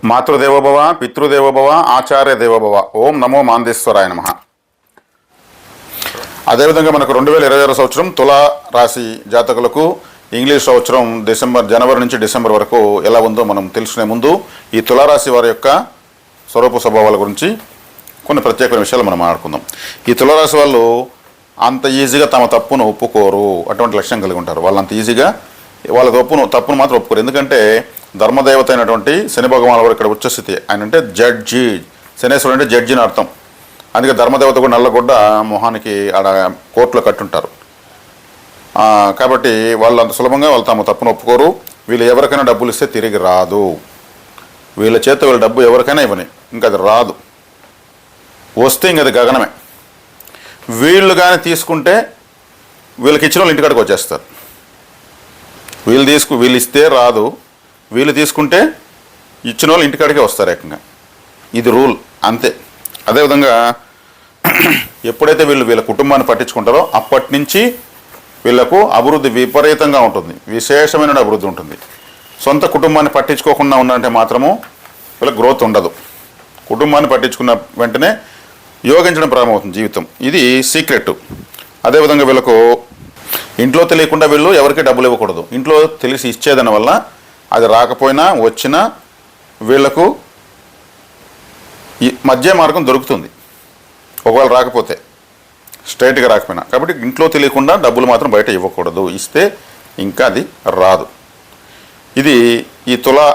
మాతృదేవోభవ పితృదేవోభవ ఆచార్య దేవోభవ. ఓం నమో మాందేశ్వరాయ నమః. అదేవిధంగా మనకు 2026 సంవత్సరం తులా రాశి జాతకులకు ఇంగ్లీష్ సంవత్సరం జనవరి నుంచి డిసెంబర్ వరకు ఎలా ఉందో మనం తెలుసుకునే ముందు ఈ తులారాశి వారి యొక్క స్వరూప స్వభావాల గురించి కొన్ని ప్రత్యేకమైన విషయాలు మనం మాట్లాడుకుందాం. ఈ తులారాశి వాళ్ళు అంత ఈజీగా తమ తప్పును ఒప్పుకోరు, అటువంటి లక్షణం కలిగి ఉంటారు. వాళ్ళు అంత ఈజీగా వాళ్ళ తప్పును మాత్రం ఒప్పుకోరు. ఎందుకంటే ధర్మదేవత అయినటువంటి శని భగవాన్ వారు ఇక్కడ ఉచ్చస్థితి. ఆయన అంటే జడ్జి, శనేశ్వరుడు అంటే జడ్జి అని అర్థం. అందుకే ధర్మదేవత కూడా నల్లగొడ్డ మొహానికి ఆడ కోర్టులో కట్టుంటారు. కాబట్టి వాళ్ళు అంత సులభంగా వాళ్ళు తమ తప్పును ఒప్పుకోరు. వీళ్ళు ఎవరికైనా డబ్బులు ఇస్తే తిరిగి రాదు. వీళ్ళ చేత వీళ్ళ డబ్బు ఎవరికైనా ఇవ్వని, ఇంకా అది రాదు. వస్తే ఇంక అది గగనమే. వీళ్ళు కానీ తీసుకుంటే వీళ్ళకి ఇచ్చిన వాళ్ళు ఇంటికాడికి వచ్చేస్తారు. వీళ్ళు ఇస్తే రాదు, వీళ్ళు తీసుకుంటే ఇచ్చిన వాళ్ళు ఇంటికాడికే వస్తారు ఏకంగా. ఇది రూల్ అంతే. అదేవిధంగా ఎప్పుడైతే వీళ్ళ కుటుంబాన్ని పట్టించుకుంటారో అప్పటి నుంచి వీళ్ళకు అభివృద్ధి విపరీతంగా ఉంటుంది, విశేషమైన అభివృద్ధి ఉంటుంది. సొంత కుటుంబాన్ని పట్టించుకోకుండా ఉన్నంటే మాత్రము వీళ్ళకి గ్రోత్ ఉండదు. కుటుంబాన్ని పట్టించుకున్న వెంటనే యోగించడం ప్రారంభమవుతుంది జీవితం. ఇది సీక్రెట్. అదేవిధంగా వీళ్ళకు ఇంట్లో తెలియకుండా వీళ్ళు ఎవరికి డబ్బులు ఇవ్వకూడదు. ఇంట్లో తెలిసి ఇచ్చేదాని వల్ల అది రాకపోయినా వచ్చినా వీళ్లకు ఈ మధ్య మార్గం దొరుకుతుంది, ఒకవేళ రాకపోతే, స్ట్రైట్గా రాకపోయినా. కాబట్టి ఇంట్లో తెలియకుండా డబ్బులు మాత్రం బయట ఇవ్వకూడదు, ఇస్తే ఇంకా అది రాదు. ఇది ఈ తులా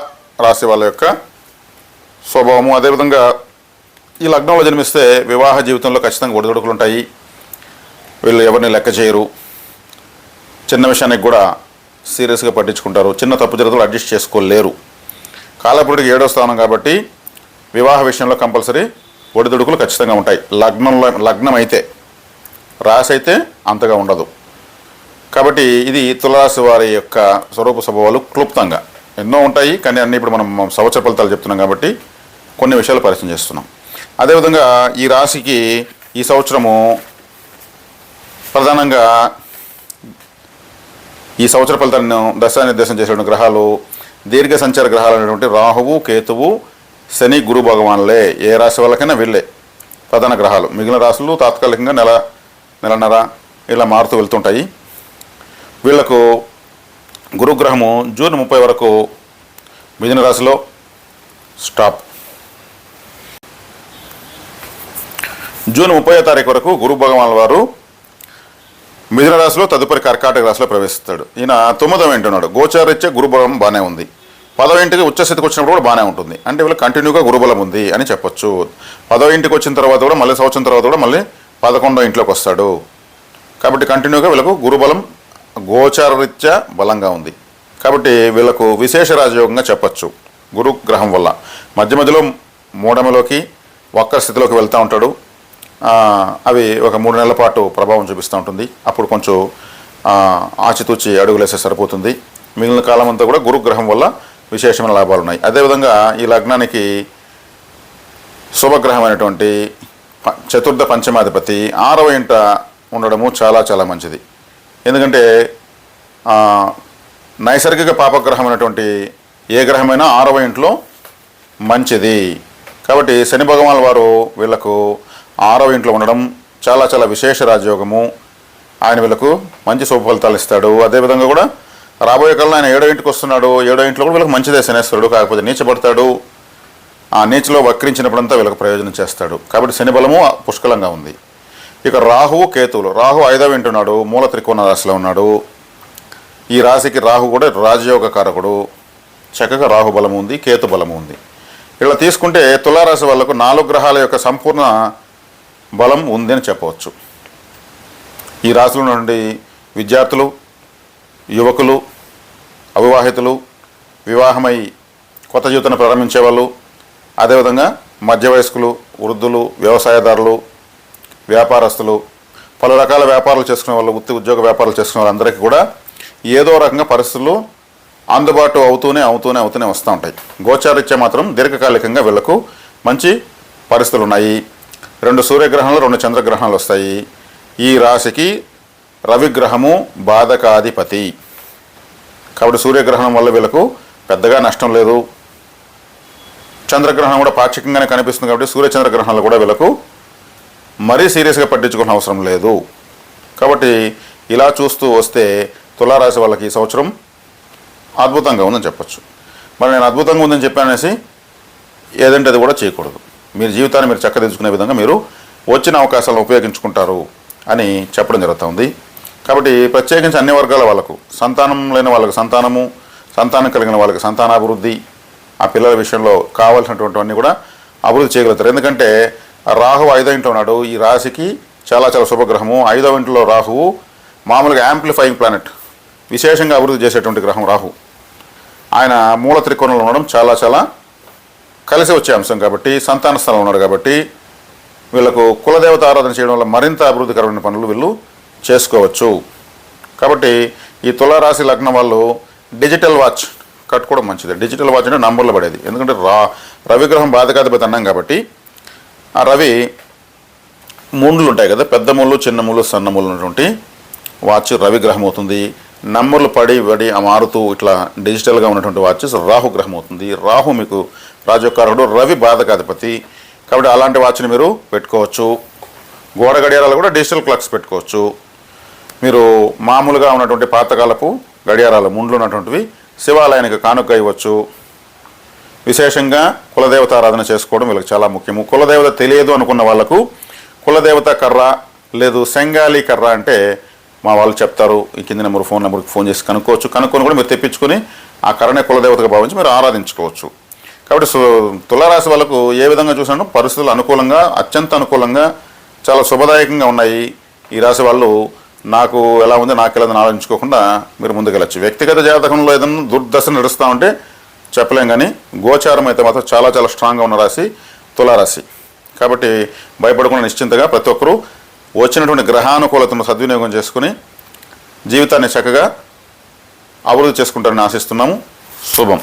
రాశి వాళ్ళ యొక్క స్వభావము. అదేవిధంగా ఈ లగ్నంలో జన్మిస్తే వివాహ జీవితంలో ఖచ్చితంగా ఒడిదొడుకులు ఉంటాయి. వీళ్ళు ఎవరిని లెక్క చేయరు, చిన్న విషయానికి కూడా సీరియస్గా పట్టించుకుంటారు. చిన్న తప్పు జరుగుతులు అడ్జస్ట్ చేసుకోలేరు. కాలపురుడికి 7వ స్థానం కాబట్టి వివాహ విషయంలో కంపల్సరీ ఒడిదుడుకులు ఖచ్చితంగా ఉంటాయి. లగ్నం అయితే, రాశి అయితే అంతగా ఉండదు. కాబట్టి ఇది తులారాశి వారి యొక్క స్వరూప స్వభావాలు క్లుప్తంగా ఎన్నో ఉంటాయి, కానీ అన్నీ ఇప్పుడు మనం సంవత్సర ఫలితాలు చెప్తున్నాం కాబట్టి కొన్ని విషయాలు పరిచయం చేస్తున్నాం. అదేవిధంగా ఈ రాశికి ఈ సంవత్సరము ప్రధానంగా ఈ సంవత్సర ఫలితాలను దశానిర్దేశం చేసే గ్రహాలు దీర్ఘ సంచార గ్రహాలు అనేటువంటి రాహువు, కేతువు, శని, గురు భగవాన్లే. ఏ రాశి వాళ్ళకైనా వీళ్ళే ప్రధాన గ్రహాలు. మిగిలిన రాశులు తాత్కాలికంగా నెలన్నర ఇలా మారుతూ వెళ్తుంటాయి. వీళ్లకు గురుగ్రహము జూన్ 30 వరకు మిథున రాశిలో స్టాప్. జూన్ 30వ తారీఖు వరకు గురు భగవాన్ వారు మిథున రాశిలో, తదుపరి కర్కాటక రాశిలో ప్రవేశిస్తాడు. ఈయన 9వ ఇంటి ఉన్నాడు. గోచారీత్యా గురుబలం బాగానే ఉంది. 10వ ఇంటికి ఉచ్చస్థితికి వచ్చినప్పుడు కూడా బాగానే ఉంటుంది. అంటే వీళ్ళు కంటిన్యూగా గురుబలం ఉంది అని చెప్పొచ్చు. 10వ ఇంటికి వచ్చిన తర్వాత కూడా మళ్ళీ సంవత్సరం తర్వాత కూడా మళ్ళీ 11వ ఇంట్లోకి వస్తాడు. కాబట్టి కంటిన్యూగా వీళ్ళకు గురుబలం గోచారరీత్యా బలంగా ఉంది. కాబట్టి వీళ్ళకు విశేష రాజయోగంగా చెప్పచ్చు. గురు గ్రహం వల్ల మధ్య మధ్యలో మూఢమలోకి వక్ర స్థితిలోకి వెళ్తూ ఉంటాడు. అవి ఒక 3 నెలల పాటు ప్రభావం చూపిస్తూ ఉంటుంది. అప్పుడు కొంచెం ఆచితూచి అడుగులేస్తే సరిపోతుంది. మిగిలిన కాలం అంతా కూడా గురుగ్రహం వల్ల విశేషమైన లాభాలు ఉన్నాయి. అదేవిధంగా ఈ లగ్నానికి శుభగ్రహమైనటువంటి చతుర్థ పంచమాధిపతి 6వ ఇంట ఉండడము చాలా చాలా మంచిది. ఎందుకంటే నైసర్గిక పాపగ్రహం అయినటువంటి ఏ గ్రహమైనా 6వ ఇంట్లో మంచిది. కాబట్టి శని భగవాన్ వారు వీళ్లకు 6వ ఇంట్లో ఉండడం చాలా చాలా విశేష రాజయోగము. ఆయన వీళ్ళకు మంచి శుభ ఫలితాలు ఇస్తాడు. అదేవిధంగా కూడా రాబోయే కాలంలో ఆయన 7వ ఇంటికి వస్తున్నాడు. 7వ ఇంట్లో కూడా వీళ్ళకి మంచిదే శనేశ్వరుడు. కాకపోతే నీచపడతాడు. ఆ నీచలో వక్రించినప్పుడంతా వీళ్ళకి ప్రయోజనం చేస్తాడు. కాబట్టి శని బలము పుష్కలంగా ఉంది. ఇక రాహువు, కేతువులు. రాహు 5వ ఇంటి ఉన్నాడు, మూల త్రికోణ రాశిలో ఉన్నాడు. ఈ రాశికి రాహు కూడా రాజయోగ కారకుడు. చక్కగా రాహు బలము ఉంది, కేతు బలము ఉంది. ఇలా తీసుకుంటే తులారాశి వాళ్ళకు 4 గ్రహాల యొక్క సంపూర్ణ బలం ఉంది అని చెప్పవచ్చు. ఈ రాశిలో నుండి విద్యార్థులు, యువకులు, అవివాహితులు, వివాహమై కొత్త జీవితాన్ని ప్రారంభించే వాళ్ళు, అదేవిధంగా మధ్య వయస్కులు, వృద్ధులు, వ్యవసాయదారులు, వ్యాపారస్తులు, పలు రకాల వ్యాపారాలు చేసుకునే వాళ్ళు, ఉద్యోగ వ్యాపారాలు చేసుకునే వాళ్ళందరికీ కూడా ఏదో రకంగా పరిస్థితులు అందుబాటు అవుతూనే వస్తూ ఉంటాయి. గోచారీత్యా మాత్రం దీర్ఘకాలికంగా వీళ్లకు మంచి పరిస్థితులు ఉన్నాయి. 2 సూర్యగ్రహణాలు, 2 చంద్రగ్రహణాలు వస్తాయి. ఈ రాశికి రవిగ్రహము బాధకాధిపతి. కాబట్టి సూర్యగ్రహణం వల్ల వీళ్ళకు పెద్దగా నష్టం లేదు. చంద్రగ్రహణం కూడా పాక్షికంగానే కనిపిస్తుంది కాబట్టి సూర్య చంద్రగ్రహణాలు కూడా వీళ్ళకు మరీ సీరియస్గా పట్టించుకోవాల్సిన అవసరం లేదు. కాబట్టి ఇలా చూస్తూ వస్తే తులారాశి వాళ్ళకి ఈ సంవత్సరం అద్భుతంగా ఉందని చెప్పచ్చు. మరి నేను అద్భుతంగా ఉందని చెప్పానేసి ఏదంటే అది కూడా చేయకూడదు. మీరు జీవితాన్ని మీరు చక్కదిద్దుకునే విధంగా మీరు వచ్చిన అవకాశాలను ఉపయోగించుకుంటారు అని చెప్పడం జరుగుతుంది. కాబట్టి ప్రత్యేకించి అన్ని వర్గాల వాళ్ళకు, సంతానం లేని వాళ్ళకి సంతానము, సంతానం కలిగిన వాళ్ళకి సంతానాభివృద్ధి, ఆ పిల్లల విషయంలో కావాల్సినటువంటివన్నీ కూడా అభివృద్ధి చేయగలుగుతారు. ఎందుకంటే రాహు 5వ ఇంట్లో ఉన్నాడు. ఈ రాశికి చాలా చాలా శుభగ్రహము. 5వ ఇంట్లో రాహువు మామూలుగా యాంప్లిఫైయింగ్ ప్లానెట్, విశేషంగా అభివృద్ధి చేసేటువంటి గ్రహం రాహు. ఆయన మూల త్రికోణంలో ఉండడం చాలా చాలా కలిసి వచ్చే అంశం కాబట్టి, సంతాన స్థలంలో ఉన్నాడు కాబట్టి వీళ్ళకు కులదేవత ఆరాధన చేయడం వల్ల మరింత అభివృద్ధికరమైన పనులు వీళ్ళు చేసుకోవచ్చు. కాబట్టి ఈ తులారాశి లగ్నం వాళ్ళు డిజిటల్ వాచ్ కట్టుకోవడం మంచిది. డిజిటల్ వాచ్ అంటే నంబర్లు పడేది. ఎందుకంటే రవిగ్రహం బాధకాధిపతి అన్నాం కాబట్టి ఆ రవి మూండ్లు ఉంటాయి కదా, పెద్ద మూలు, చిన్న మూలు, సన్న మూలు ఉన్నటువంటి వాచ్ రవిగ్రహం అవుతుంది. నంబర్లు పడి మారుతూ ఇట్లా డిజిటల్గా ఉన్నటువంటి వాచెస్ రాహుగ్రహం అవుతుంది. రాహు మీకు రాజయోగకారకుడు, రవి బాధకాధిపతి కాబట్టి అలాంటి వాచ్ని మీరు పెట్టుకోవచ్చు. గోడ గడియారాలు కూడా డిజిటల్ క్లాక్స్ పెట్టుకోవచ్చు. మీరు మామూలుగా ఉన్నటువంటి పాతకాలపు గడియారాలు ముండ్లు ఉన్నటువంటివి శివాలయానికి కానుక ఇవ్వచ్చు. విశేషంగా కులదేవత ఆరాధన చేసుకోవడం వీళ్ళకి చాలా ముఖ్యము. కులదేవత తెలియదు అనుకున్న వాళ్ళకు కులదేవత కర్ర లేదు సెంగాలి కర్ర అంటే మా వాళ్ళు చెప్తారు. ఈ కింది నెంబర్ ఫోన్ నెంబర్కి ఫోన్ చేసి కనుక్కోవచ్చు. కనుక్కొని కూడా మీరు తెప్పించుకొని ఆ కర్రనే కులదేవతగా భావించి మీరు ఆరాధించుకోవచ్చు. కాబట్టి తులారాశి వాళ్ళకు ఏ విధంగా చూసినా పరిస్థితులు అనుకూలంగా, అత్యంత అనుకూలంగా, చాలా శుభదాయకంగా ఉన్నాయి. ఈ రాశి వాళ్ళు నాకు ఎలా ఉంది, నాకు ఎలా ఉందని ఆలోచించుకోకుండా మీరు ముందుకెళ్ళచ్చు. వ్యక్తిగత జాతకంలో ఏదైనా దుర్దశ నడుస్తూ ఉంటే చెప్పలేం, కానీ గోచారం అయితే మాత్రం చాలా చాలా స్ట్రాంగ్గా ఉన్న రాశి తులారాశి. కాబట్టి భయపడకుండా నిశ్చింతగా ప్రతి ఒక్కరూ వచ్చినటువంటి గ్రహానుకూలతను సద్వినియోగం చేసుకుని జీవితాన్ని చక్కగా అభివృద్ధి చేసుకుంటారని ఆశిస్తున్నాము. శుభం.